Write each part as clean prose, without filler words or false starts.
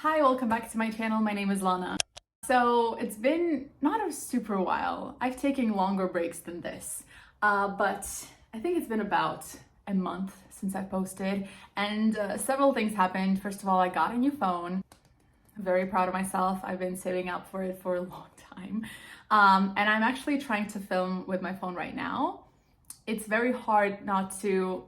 Hi, welcome back to my channel. My name is Lana. So it's been not a super while. I've taken longer breaks than this, but I think it's been about a month since I posted, and several things happened. First of all, I got a new phone. I'm very proud of myself. I've been saving up for it for a long time. And I'm actually trying to film with my phone right now. It's very hard not to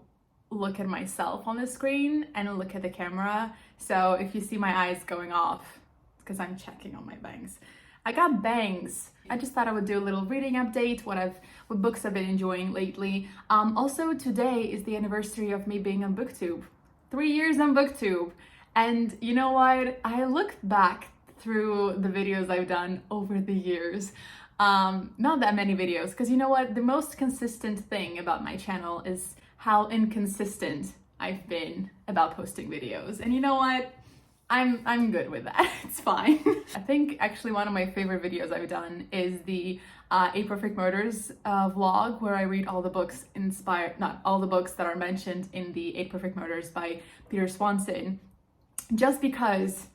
look at myself on the screen and look at the camera. So if you see my eyes going off, it's because I'm checking on my bangs. I got bangs. I just thought I would do a little reading update, what books I've been enjoying lately. Also today is the anniversary of me being on BookTube. 3 years on BookTube. And you know what? I looked back through the videos I've done over the years. Not that many videos, because you know what? The most consistent thing about my channel is how inconsistent I've been about posting videos. And you know what? I'm good with that. It's fine. I think actually one of my favorite videos I've done is the 8 Perfect Murders vlog, where I read all the books not all the books that are mentioned in the 8 Perfect Murders by Peter Swanson. Just because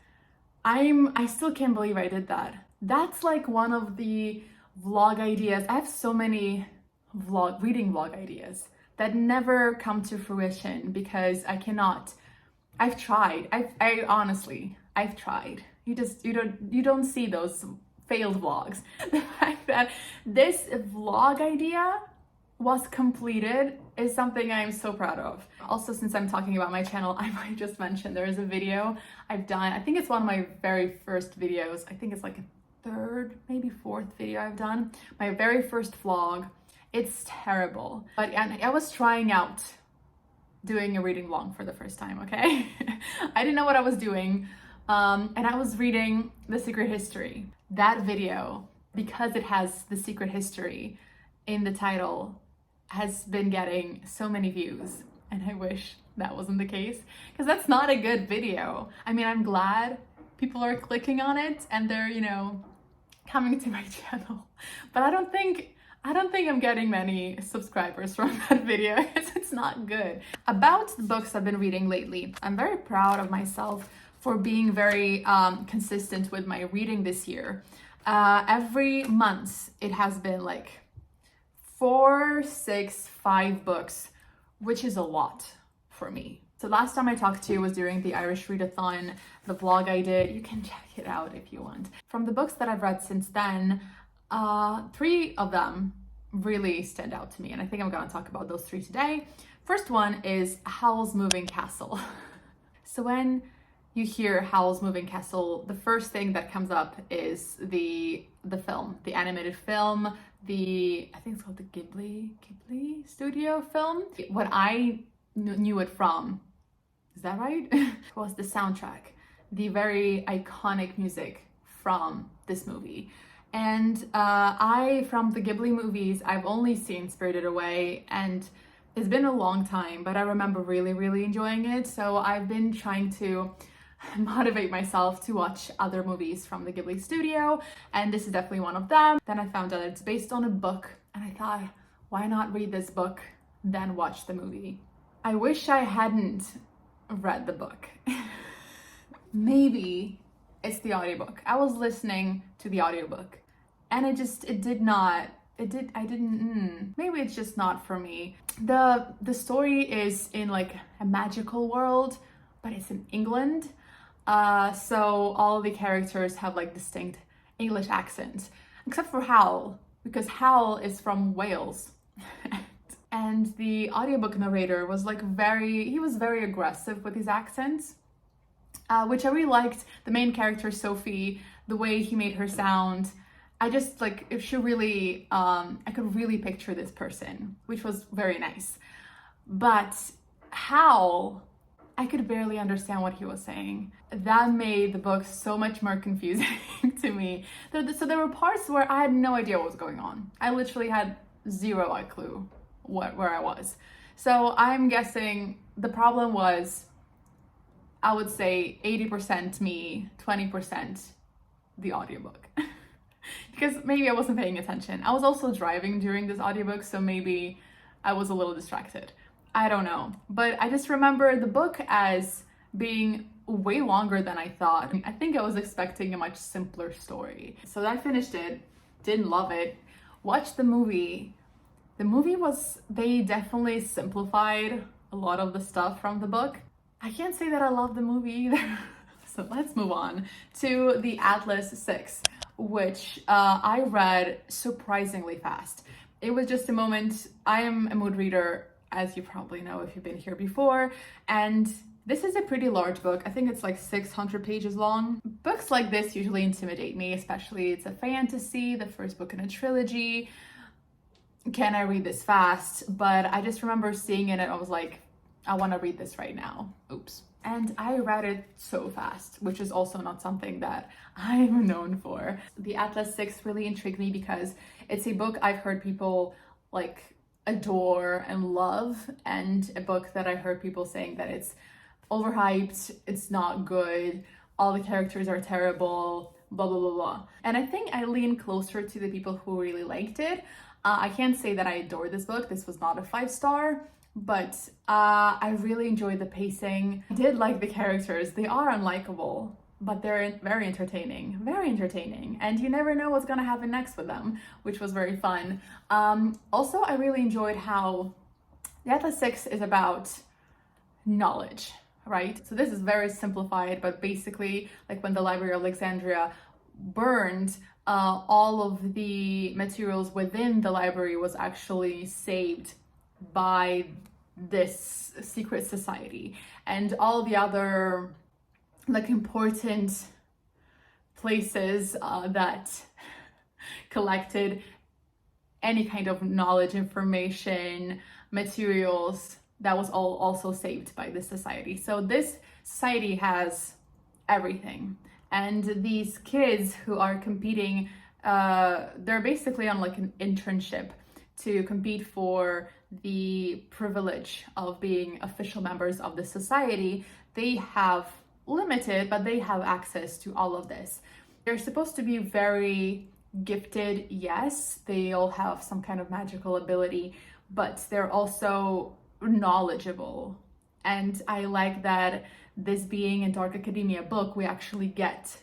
I still can't believe I did that. That's like one of the vlog ideas. I have so many reading vlog ideas that never come to fruition because I cannot. I've tried. I've tried. You don't see those failed vlogs. The fact that this vlog idea was completed is something I'm so proud of. Also, since I'm talking about my channel, I might just mention there is a video I've done. I think it's one of my very first videos. I think it's like a third, maybe fourth video I've done. My very first vlog. It's terrible. But I was trying out doing a reading vlog for the first time, okay? I didn't know what I was doing. And I was reading The Secret History. That video, because it has The Secret History in the title, has been getting so many views. And I wish that wasn't the case, because that's not a good video. I mean, I'm glad people are clicking on it and they're, coming to my channel. But I don't think I'm getting many subscribers from that video because it's not good. About the books I've been reading lately, I'm very proud of myself for being very consistent with my reading this year. Every month it has been like 4, 6, 5 books, which is a lot for me. So last time I talked to you was during the Irish Readathon, the vlog I did. You can check it out if you want. From the books that I've read since then, 3 of them really stand out to me, and I think I'm gonna talk about those 3 today. First one is Howl'S Moving Castle. So when you hear Howl'S Moving Castle, the first thing that comes up is the film, the animated film, I think it's called the Ghibli studio film. What I knew it from, is that right? Was the soundtrack, the very iconic music from this movie. And from the Ghibli movies, I've only seen Spirited Away, and it's been a long time, but I remember really, really enjoying it. So I've been trying to motivate myself to watch other movies from the Ghibli studio, and this is definitely one of them. Then I found out it's based on a book, and I thought, why not read this book, then watch the movie? I wish I hadn't read the book. Maybe it's the audiobook. I was listening to the audiobook and maybe it's just not for me. The story is in like a magical world, but it's in England. So all the characters have like distinct English accents, except for Howl, because Howl is from Wales. And the audiobook narrator was he was very aggressive with his accents. Which I really liked. The main character, Sophie, the way he made her sound. I just if she really, I could really picture this person, which was very nice. But Howl, I could barely understand what he was saying. That made the book so much more confusing to me. So there were parts where I had no idea what was going on. I literally had zero clue where I was. So I'm guessing the problem was, I would say 80% me, 20% the audiobook. Because maybe I wasn't paying attention. I was also driving during this audiobook, so maybe I was a little distracted. I don't know. But I just remember the book as being way longer than I thought. I think I was expecting a much simpler story. So I finished it, didn't love it, watched the movie. The movie they definitely simplified a lot of the stuff from the book. I can't say that I love the movie either. So let's move on to the Atlas 6, which I read surprisingly fast. It was just a moment. I am a mood reader, as you probably know if you've been here before, and this is a pretty large book. I think it's like 600 pages long. Books like this usually intimidate me, especially it's a fantasy, the first book in a trilogy. Can I read this fast? But I just remember seeing it and I was like, I want to read this right now. Oops. And I read it so fast, which is also not something that I'm known for. The Atlas 6 really intrigued me because it's a book I've heard people like adore and love, and a book that I heard people saying that it's overhyped, it's not good, all the characters are terrible, blah, blah, blah, blah. And I think I lean closer to the people who really liked it. I can't say that I adore this book. This was not a 5-star. But I really enjoyed the pacing. I did like the characters. They are unlikable, but they're very entertaining, and you never know what's gonna happen next with them, which was very fun. Also, I really enjoyed how the Atlas 6 is about knowledge, right? So this is very simplified, but basically, like when the Library of Alexandria burned, all of the materials within the library was actually saved by this secret society, and all the other like important places that collected any kind of knowledge, information, materials, that was all also saved by this society. So this society has everything, and these kids who are competing, they're basically on like an internship to compete for the privilege of being official members of the society. They have limited, but they have access to all of this. They're supposed to be very gifted, yes, they all have some kind of magical ability, but they're also knowledgeable. And I like that this being a dark academia book, we actually get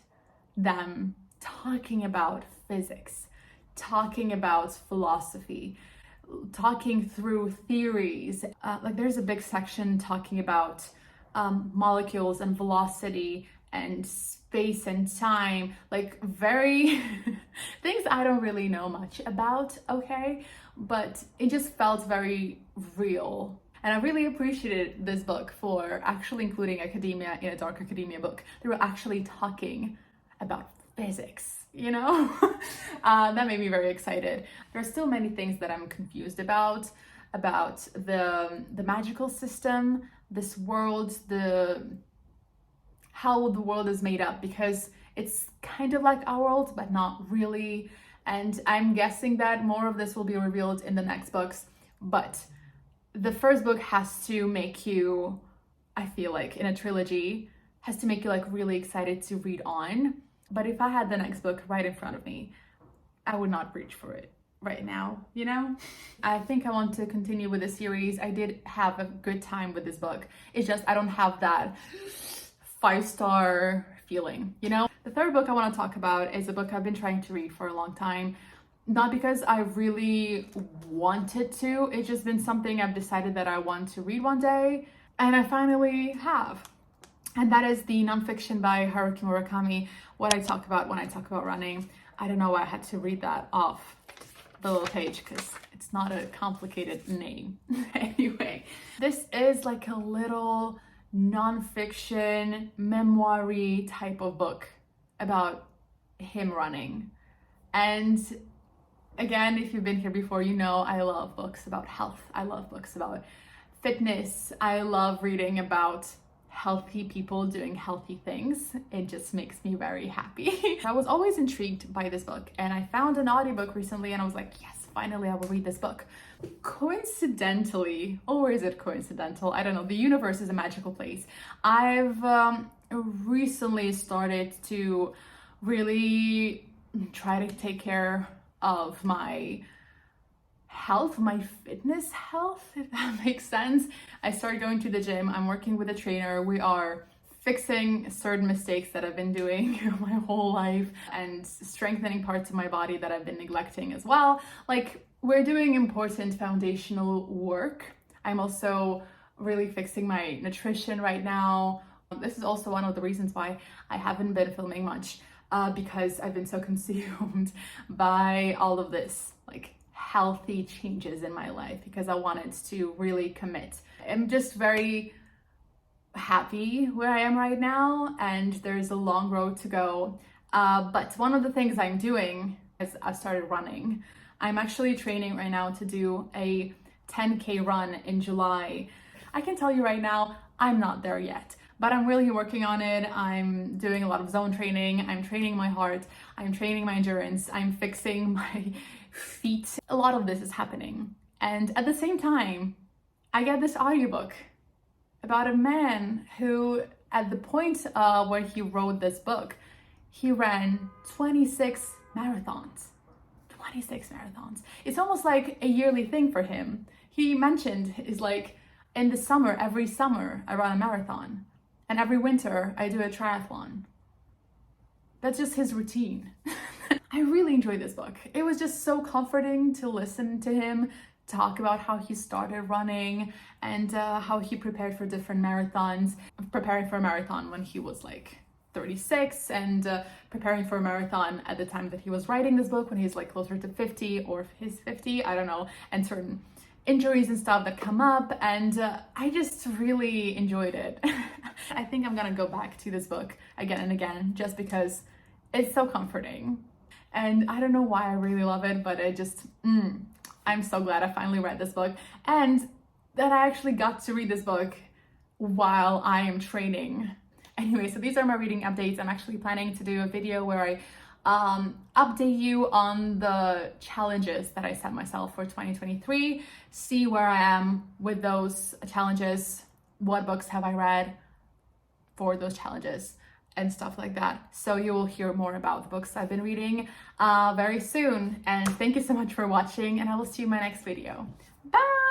them talking about physics, talking about philosophy, talking through theories. Like there's a big section talking about molecules and velocity and space and time, like very things I don't really know much about, okay? But it just felt very real. And I really appreciated this book for actually including academia in a dark academia book. They were actually talking about physics, you know? That made me very excited. There are still many things that I'm confused about the magical system, this world, how the world is made up, because it's kind of like our world, but not really. And I'm guessing that more of this will be revealed in the next books. But the first book has to make you, I feel like in a trilogy, has to make you like really excited to read on. But if I had the next book right in front of me, I would not reach for it right now, you know? I think I want to continue with the series. I did have a good time with this book. It's just I don't have that 5-star feeling, you know? The third book I want to talk about is a book I've been trying to read for a long time. Not because I really wanted to, it's just been something I've decided that I want to read one day, and I finally have. And that is the nonfiction by Haruki Murakami, what I talk about when I talk about running. I don't know why I had to read that off the little page because it's not a complicated name. Anyway, this is like a little nonfiction, memoir-y type of book about him running. And again, if you've been here before, you know I love books about health. I love books about fitness. I love reading about healthy people doing healthy things. It just makes me very happy. I was always intrigued by this book, and I found an audiobook recently and I was like, yes, finally I will read this book. Coincidentally, or is it coincidental? I don't know. The universe is a magical place. I've recently started to really try to take care of my health, my fitness health, if that makes sense. I started going to the gym. I'm working with a trainer. We are fixing certain mistakes that I've been doing my whole life and strengthening parts of my body that I've been neglecting as well. Like, we're doing important foundational work. I'm also really fixing my nutrition right now. This is also one of the reasons why I haven't been filming much, because I've been so consumed by all of this, like, healthy changes in my life, because I wanted to really commit. I'm just very happy where I am right now, and there's a long road to go. But one of the things I'm doing is I started running. I'm actually training right now to do a 10K run in July. I can tell you right now, I'm not there yet, but I'm really working on it. I'm doing a lot of zone training. I'm training my heart. I'm training my endurance. I'm fixing my feet. A lot of this is happening. And at the same time, I get this audiobook about a man who, at the point where he wrote this book, he ran 26 marathons. 26 marathons. It's almost like a yearly thing for him. He mentioned is like, in the summer, every summer I run a marathon, and every winter I do a triathlon. That's just his routine. I really enjoyed this book. It was just so comforting to listen to him talk about how he started running and how he prepared for different marathons, preparing for a marathon when he was like 36 and preparing for a marathon at the time that he was writing this book when he's like closer to 50 or he's 50, I don't know, and certain injuries and stuff that come up, and I just really enjoyed it. I think I'm gonna go back to this book again and again just because it's so comforting. And I don't know why I really love it, but I just, I'm so glad I finally read this book, and that I actually got to read this book while I am training. Anyway, so these are my reading updates. I'm actually planning to do a video where I update you on the challenges that I set myself for 2023, see where I am with those challenges, what books have I read for those challenges, and stuff like that. So you will hear more about the books I've been reading very soon. And thank you so much for watching, and I will see you in my next video. Bye!